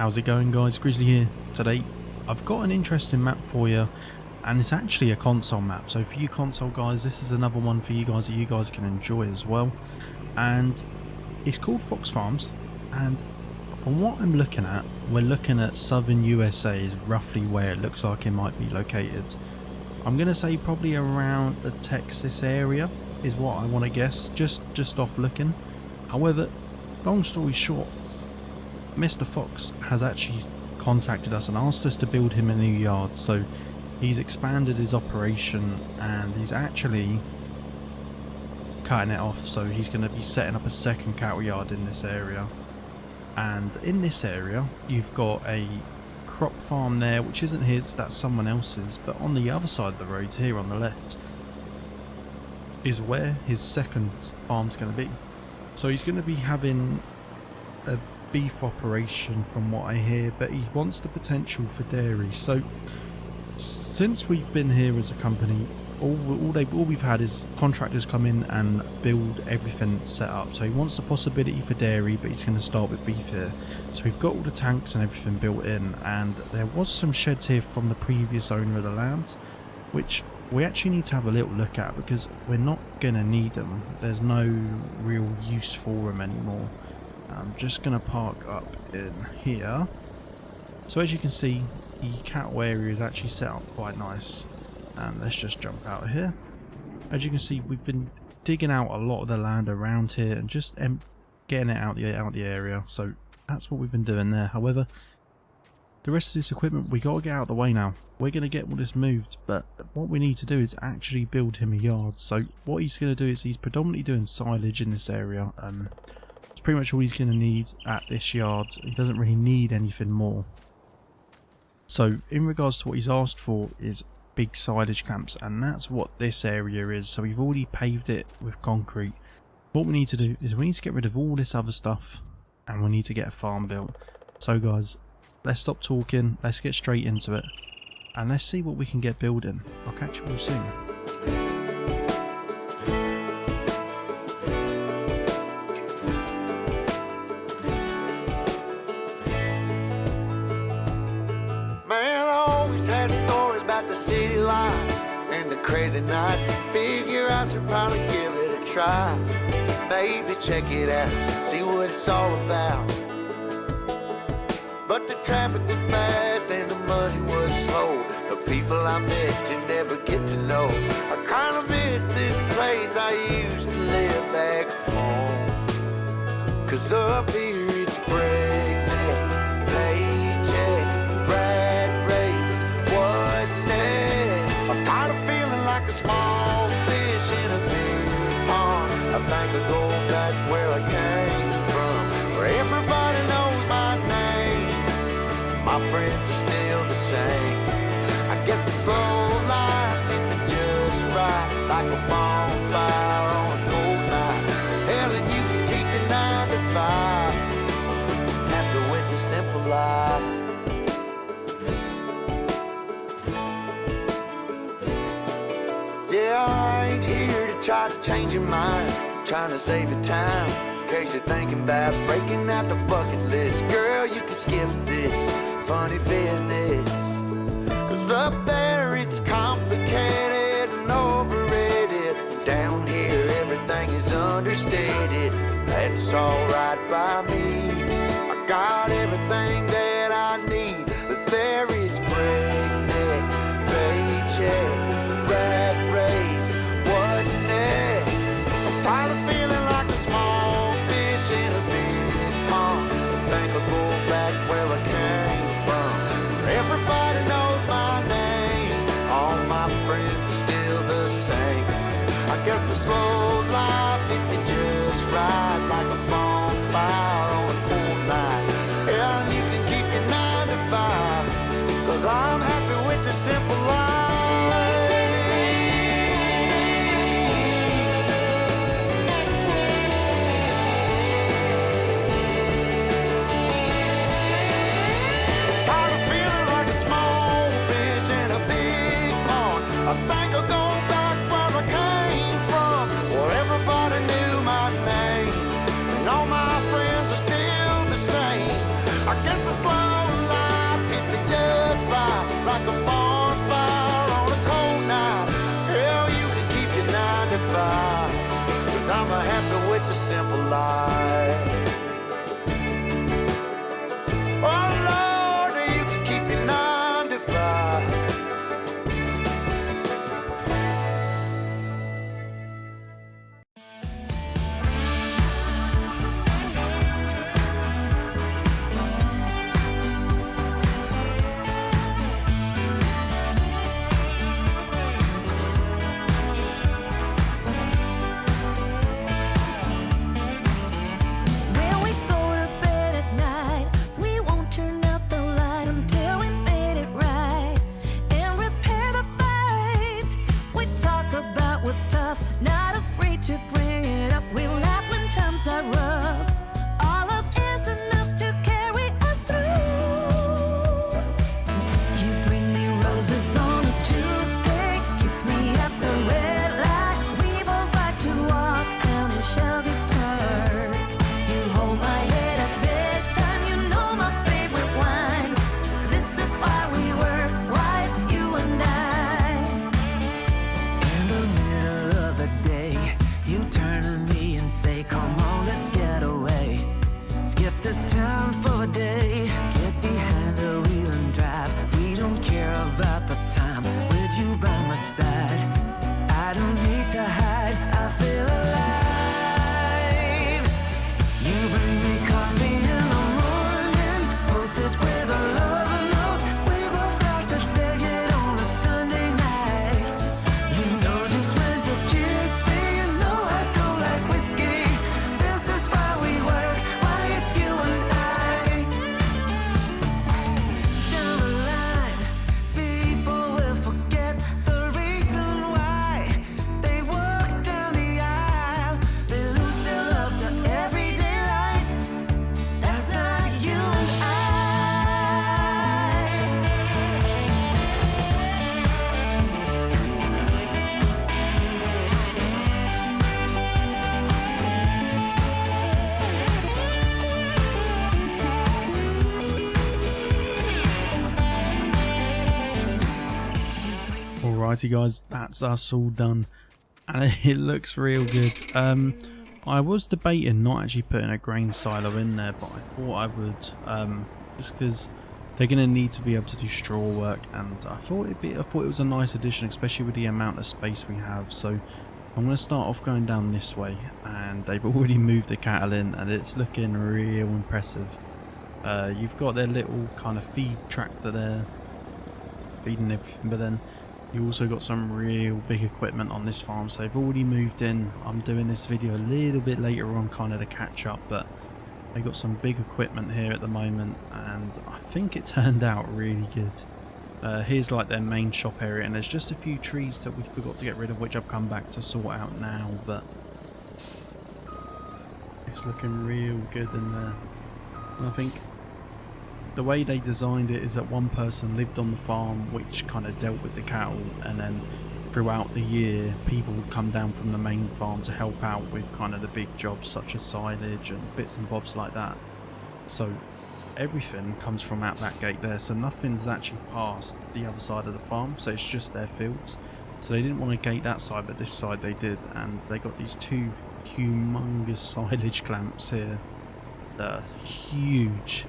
How's it going, guys? Grizzly here. Today I've got an interesting map for you, and it's actually a console map. So for you console guys, this is another one for you guys that you guys can enjoy as well. And it's called Fox Farms, and from what I'm looking at, we're looking at southern USA is roughly where it looks like it might be located. I'm going to say probably around the Texas area is what I want to guess, just off looking. However, long story short, Mr. Fox has actually contacted us and asked us to build him a new yard. So he's expanded his operation and he's actually cutting it off. So he's going to be setting up a second cattle yard in this area. And in this area, you've got a crop farm there, which isn't his, that's someone else's. But on the other side of the road here on the left is where his second farm's going to be. So he's going to be having a beef operation from what I hear, but he wants the potential for dairy. So since we've been here as a company, all we've had is contractors come in and build everything set up. So he wants the possibility for dairy, but he's going to start with beef here. So we've got all the tanks and everything built in, and there was some sheds here from the previous owner of the land, which we actually need to have a little look at because we're not going to need them. There's no real use for them anymore. I'm just going to park up in here. So as you can see, the cattle area is actually set up quite nice. And let's just jump out of here. As you can see, we've been digging out a lot of the land around here and just getting it out the area. So that's what we've been doing there. However, the rest of this equipment, we got to get out of the way now. We're going to get all this moved, but what we need to do is actually build him a yard. So what he's going to do is he's predominantly doing silage in this area. It's pretty much all he's going to need at this yard. He doesn't really need anything more. So in regards to what he's asked for is big silage camps, and that's what this area is. So we've already paved it with concrete. What we need to do is we need to get rid of all this other stuff and we need to get a farm built. So guys, let's stop talking, let's get straight into it and let's see what we can get building. I'll catch you all soon. The city life and the crazy nights. Figure I should probably give it a try. Maybe check it out, see what it's all about. But the traffic was fast and the money was slow. The people I met you never get to know. I kinda miss this place I used to live back home. Cause up here it's breakneck, paycheck, rat race, what's next? I'm tired of feeling like a small fish in a big pond. I think I'll go back where I came from, where everybody knows my name. My friends are still the same. I guess the slow life hit me just right, like a bonfire on a cold night. Hell, and you can keep your 9 to 5. Happy with the simple life. Yeah, I ain't here to try to change your mind. I'm trying to save your time, in case you're thinking about breaking out the bucket list. Girl, you can skip this funny business. Cause up there it's complicated and overrated. Down here everything is understated. That's alright by me. I got everything that I need, but there is breakneck, paycheck, rat race, what's next? I'm tired of feeling like a small fish in a big pond. I think I'll go back where I came from, where everybody knows my name. All my friends are still the same. I guess the slow life hit me just right, like a bonfire on a cold night. Yeah, and you can keep your 9 to 5, cause I'm happy with the simple life. I think I'll go back where I came from, where everybody knew my name. And all far, 'cause I'm happy with the simple life. Oh Lord, you can keep your 9 to 5. Alrighty guys, that's us all done and it looks real good. I was debating not actually putting a grain silo in there, but I thought I would, just because they're going to need to be able to do straw work, and I thought it was a nice addition, especially with the amount of space we have. So I'm going to start off going down this way, and they've already moved the cattle in and it's looking real impressive. You've got their little kind of feed tractor there feeding everything, but then you also got some real big equipment on this farm. So they've already moved in. I'm doing this video a little bit later on kind of to catch up, but they got some big equipment here at the moment and I think it turned out really good. Here's like their main shop area, and there's just a few trees that we forgot to get rid of, which I've come back to sort out now, but it's looking real good in there. And I think the way they designed it is that one person lived on the farm which kind of dealt with the cattle, and then throughout the year people would come down from the main farm to help out with kind of the big jobs such as silage and bits and bobs like that. So everything comes from out that gate there, so nothing's actually past the other side of the farm, so it's just their fields. So they didn't want to gate that side, but this side they did, and they got these two humongous silage clamps here that are huge.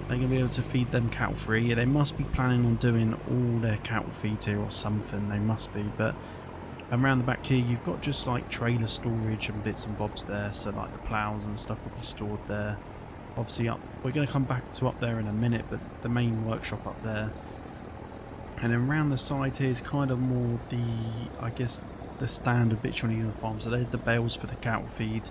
They're going to be able to feed them cattle for a year. They must be planning on doing all their cattle feed here or something, they must be. But around the back here you've got just like trailer storage and bits and bobs there, so like the ploughs and stuff will be stored there. Obviously we're going to come back to up there in a minute, but the main workshop up there. And then around the side here is kind of more I guess the standard bits you need on the farm. So there's the bales for the cattle feed,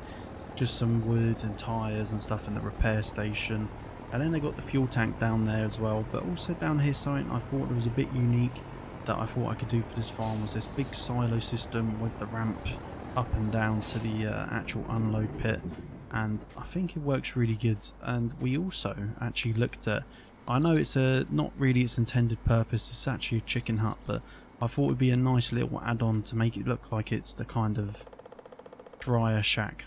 just some wood and tyres and stuff in the repair station. And then they got the fuel tank down there as well. But also down here, something I thought was a bit unique that I thought I could do for this farm was this big silo system with the ramp up and down to the actual unload pit. And I think it works really good. And we also actually looked at, I know it's not really its intended purpose, it's actually a chicken hut, but I thought it would be a nice little add-on to make it look like it's the kind of dryer shack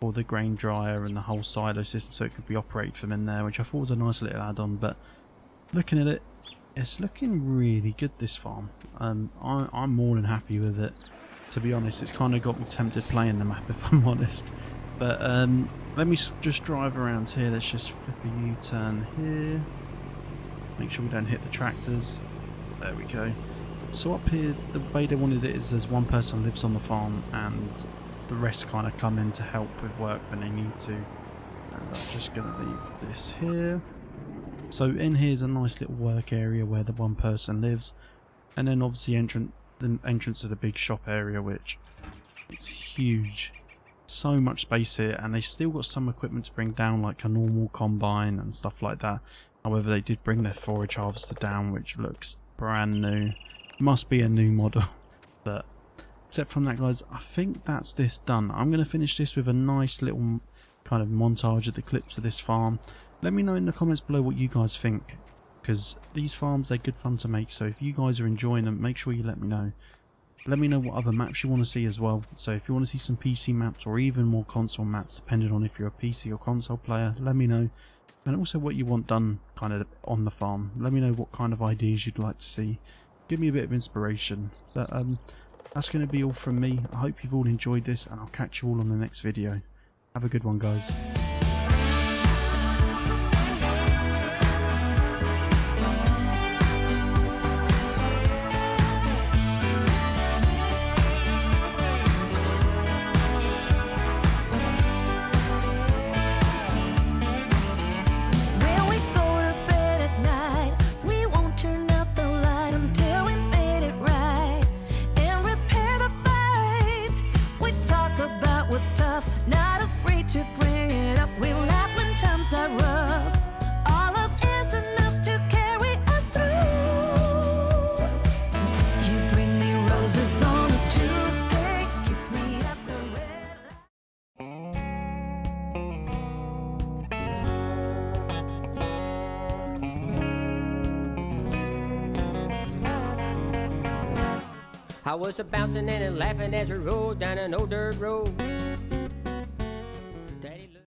for the grain dryer and the whole silo system, so it could be operated from in there, which I thought was a nice little add-on. But looking at it, it's looking really good, this farm. I'm more than happy with it. to be honest. It's kind of got me tempted playing the map, if I'm honest. But let me just drive around here. Let's just flip a U-turn here. Make sure we don't hit the tractors. There we go. So up here, the way they wanted it is there's one person lives on the farm and the rest kind of come in to help with work when they need to. And I'm just going to leave this here. So in here is a nice little work area where the one person lives. And then obviously the entrance to the big shop area, which it's huge. So much space here, and they still got some equipment to bring down, like a normal combine and stuff like that. However, they did bring their forage harvester down, which looks brand new. Must be a new model. But except from that, guys, I think that's this done. I'm going to finish this with a nice little kind of montage of the clips of this farm. Let me know in the comments below what you guys think, because these farms, they're good fun to make. So if you guys are enjoying them, make sure you let me know. Let me know what other maps you want to see as well. So if you want to see some PC maps or even more console maps, depending on if you're a PC or console player, let me know. And also what you want done kind of on the farm. Let me know what kind of ideas you'd like to see. Give me a bit of inspiration. But that's going to be all from me. I hope you've all enjoyed this, and I'll catch you all on the next video. Have a good one, guys. Not afraid to bring it up. We laugh when times are rough. All of is enough to carry us through. You bring me roses on a Tuesday, kiss me at the red I was a bouncing and a laughing as we rolled down an old dirt road.